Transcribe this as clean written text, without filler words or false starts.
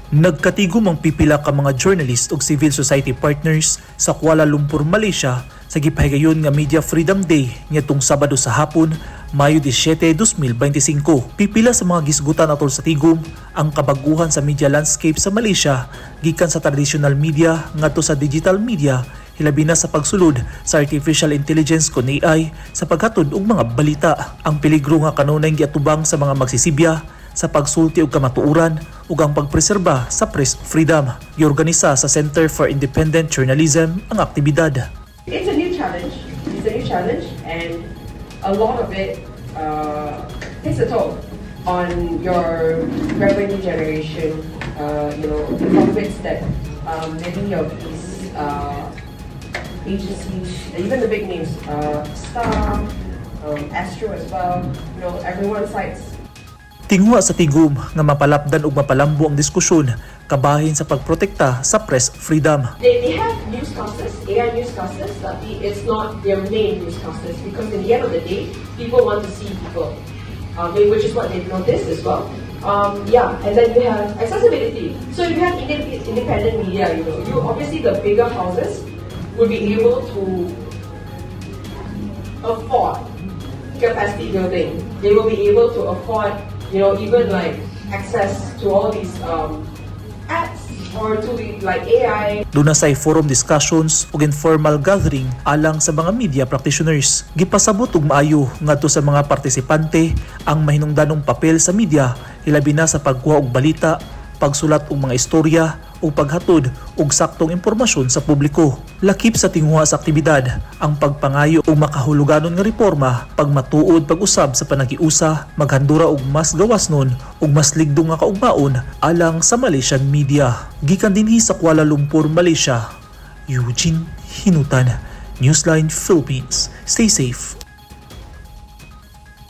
Nagkatigom ang pipila ka mga journalist ug civil society partners sa Kuala Lumpur, Malaysia sa gipahigayon nga Media Freedom Day nitong Sabado sa hapon, Mayo 17, 2025. Pipila sa mga gisgutan atol sa tigom ang kabaguhan sa media landscape sa Malaysia gikan sa traditional media ngadto sa digital media, hilabi na sa pagsulod sa artificial intelligence kon AI sa paghatod og mga balita. Ang peligro nga kanunay giatubang sa mga magsisibya sa pagsulti og kamatuoran ug ang pagpreserba sa press freedom. Giorganisa sa Center for Independent Journalism ang aktibidad. It's a new challenge. It's a new challenge, and a lot of it takes a toll on your revenue generation. The profits that many of these agencies, even the big names, Star, Astro as well. Everyone cites. Tingwa sa tigom nga mapalapdan ug mapalambo ang diskusyon kabahin sa pagprotekta sa press freedom. They have newscasters, AI newscasters, but it's not their main newscasters because in the end of the day, people want to see people, which is what they've noticed as well. And then you have accessibility. So if you have independent media, you obviously the bigger houses will be able to afford capacity building. They will be able to afford even like access to all these apps or to like AI. Duna say forum discussions ug informal gathering alang sa mga media practitioners. Gipasabot og maayo ngadto sa mga partisipante ang mahinungdanong papel sa media, hilabi na sa pagkuha og balita, pagsulat og mga istorya ug paghatod og saktong impormasyon sa publiko. Lakip sa tinghuha sa aktibidad ang pagpangayo og makahuluganon nga reforma, pagmatuod pag-usab sa panagiusa, maghandura og mas gawasnon ug mas ligdong nga kaugmaon alang sa Malaysian media. Gikan dinhi sa Kuala Lumpur, Malaysia, Eugene Hinutan, Newsline Philippines. Stay safe.